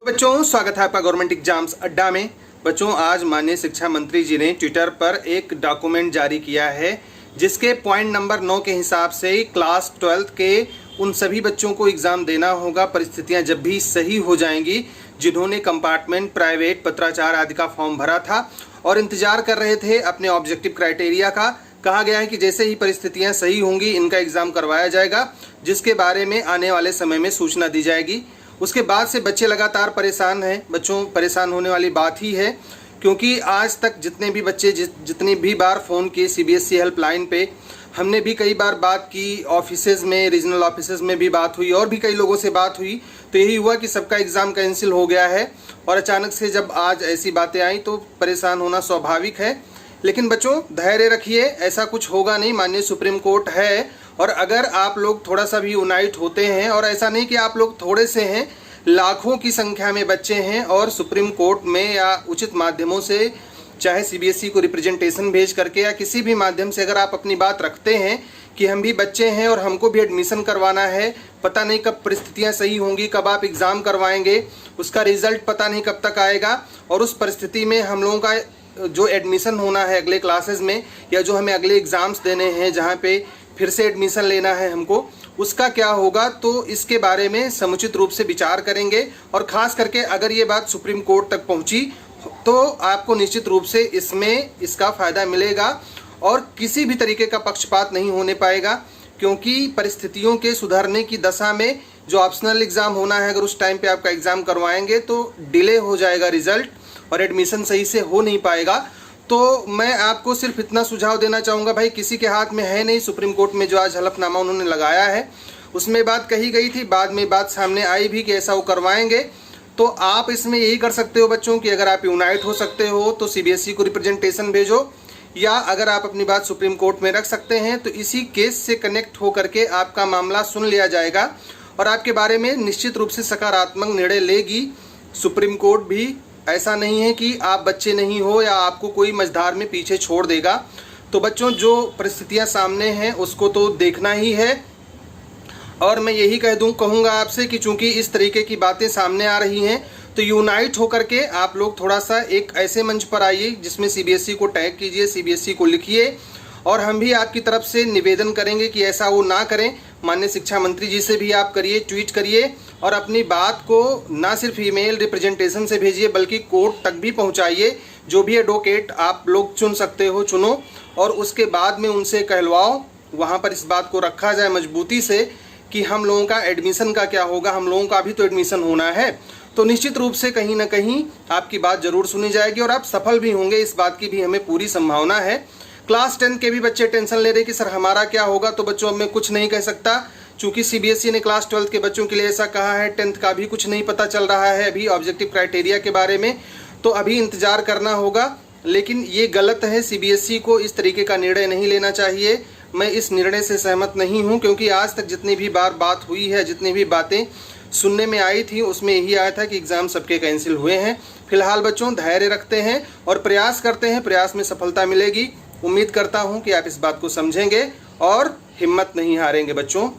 बच्चों, स्वागत है आपका गवर्नमेंट एग्जाम्स अड्डा में। बच्चों, आज माननीय शिक्षा मंत्री जी ने ट्विटर पर एक डॉक्यूमेंट जारी किया है जिसके पॉइंट नंबर 9 के हिसाब से क्लास 12 के उन सभी बच्चों को एग्ज़ाम देना होगा परिस्थितियां जब भी सही हो जाएंगी जिन्होंने कंपार्टमेंट, प्राइवेट, पत्राचार आदि का फॉर्म भरा था और इंतजार कर रहे थे अपने ऑब्जेक्टिव क्राइटेरिया का। कहा गया है कि जैसे ही परिस्थितियां सही होंगी इनका एग्ज़ाम करवाया जाएगा, जिसके बारे में आने वाले समय में सूचना दी जाएगी। उसके बाद से बच्चे लगातार परेशान हैं। बच्चों, परेशान होने वाली बात ही है, क्योंकि आज तक जितने भी बच्चे जितनी भी बार फ़ोन किए सीबीएसई हेल्पलाइन पे, हमने भी कई बार बात की, ऑफिसेज़ में, रीजनल ऑफिसेज़ में भी बात हुई और भी कई लोगों से बात हुई, तो यही हुआ कि सबका एग्ज़ाम कैंसिल हो गया है। और अचानक से जब आज ऐसी बातें आई तो परेशान होना स्वाभाविक है। लेकिन बच्चों, धैर्य रखिए, ऐसा कुछ होगा नहीं। माननीय सुप्रीम कोर्ट है और अगर आप लोग थोड़ा सा भी यूनाइट होते हैं, और ऐसा नहीं कि आप लोग थोड़े से हैं, लाखों की संख्या में बच्चे हैं और सुप्रीम कोर्ट में या उचित माध्यमों से, चाहे सीबीएसई को रिप्रेजेंटेशन भेज करके या किसी भी माध्यम से अगर आप अपनी बात रखते हैं कि हम भी बच्चे हैं और हमको भी एडमिशन करवाना है, पता नहीं कब परिस्थितियां सही होंगी, कब आप एग्ज़ाम करवाएंगे, उसका रिजल्ट पता नहीं कब तक आएगा, और उस परिस्थिति में हम लोगों का जो एडमिशन होना है अगले क्लासेस में, या जो हमें अगले एग्ज़ाम्स देने हैं जहाँ पे फिर से एडमिशन लेना है हमको, उसका क्या होगा, तो इसके बारे में समुचित रूप से विचार करेंगे। और ख़ास करके अगर ये बात सुप्रीम कोर्ट तक पहुंची तो आपको निश्चित रूप से इसमें इसका फ़ायदा मिलेगा और किसी भी तरीके का पक्षपात नहीं होने पाएगा, क्योंकि परिस्थितियों के सुधरने की दशा में जो ऑप्शनल एग्ज़ाम होना है, अगर उस टाइम पे आपका एग्ज़ाम करवाएंगे तो डिले हो जाएगा रिज़ल्ट और एडमिशन सही से हो नहीं पाएगा। तो मैं आपको सिर्फ इतना सुझाव देना चाहूँगा, भाई किसी के हाथ में है नहीं। सुप्रीम कोर्ट में जो आज हलफनामा उन्होंने लगाया है उसमें बात कही गई थी, बाद में बात सामने आई भी कि ऐसा वो करवाएंगे। तो आप इसमें यही कर सकते हो बच्चों कि अगर आप यूनाइट हो सकते हो तो सीबीएसई को रिप्रेजेंटेशन भेजो, या अगर आप अपनी बात सुप्रीम कोर्ट में रख सकते हैं तो इसी केस से कनेक्ट हो करके आपका मामला सुन लिया जाएगा और आपके बारे में निश्चित रूप से सकारात्मक निर्णय लेगी सुप्रीम कोर्ट भी। ऐसा नहीं है कि आप बच्चे नहीं हो या आपको कोई मझधार में पीछे छोड़ देगा। तो बच्चों, जो परिस्थितियां सामने हैं उसको तो देखना ही है। और मैं यही कहूँगा आपसे कि चूंकि इस तरीके की बातें सामने आ रही हैं तो यूनाइट होकर के आप लोग थोड़ा सा एक ऐसे मंच पर आइए जिसमें सीबीएसई को टैग कीजिए, सीबीएसई को लिखिए, और हम भी आपकी तरफ से निवेदन करेंगे कि ऐसा वो ना करें। माननीय शिक्षा मंत्री जी से भी आप करिए, ट्वीट करिए और अपनी बात को ना सिर्फ ईमेल रिप्रेजेंटेशन से भेजिए बल्कि कोर्ट तक भी पहुंचाइए। जो भी एडवोकेट आप लोग चुन सकते हो चुनो और उसके बाद में उनसे कहलवाओ, वहां पर इस बात को रखा जाए मजबूती से कि हम लोगों का एडमिशन का क्या होगा, हम लोगों का भी तो एडमिशन होना है। तो निश्चित रूप से कहीं ना कहीं आपकी बात जरूर सुनी जाएगी और आप सफल भी होंगे, इस बात की भी हमें पूरी संभावना है। क्लास 10 के भी बच्चे टेंशन ले रहे कि सर हमारा क्या होगा, तो बच्चों अब मैं कुछ नहीं कह सकता, चूंकि सीबीएसई ने क्लास 12 के बच्चों के लिए ऐसा कहा है। 10th का भी कुछ नहीं पता चल रहा है अभी ऑब्जेक्टिव क्राइटेरिया के बारे में, तो अभी इंतजार करना होगा। लेकिन ये गलत है, सीबीएसई को इस तरीके का निर्णय नहीं लेना चाहिए। मैं इस निर्णय से सहमत नहीं हूँ, क्योंकि आज तक जितनी भी बार बात हुई है, जितनी भी बातें सुनने में आई थी, उसमें यही आया था कि एग्ज़ाम सबके कैंसिल हुए हैं। फिलहाल बच्चों, धैर्य रखते हैं और प्रयास करते हैं, प्रयास में सफलता मिलेगी। उम्मीद करता हूँ कि आप इस बात को समझेंगे और हिम्मत नहीं हारेंगे बच्चों।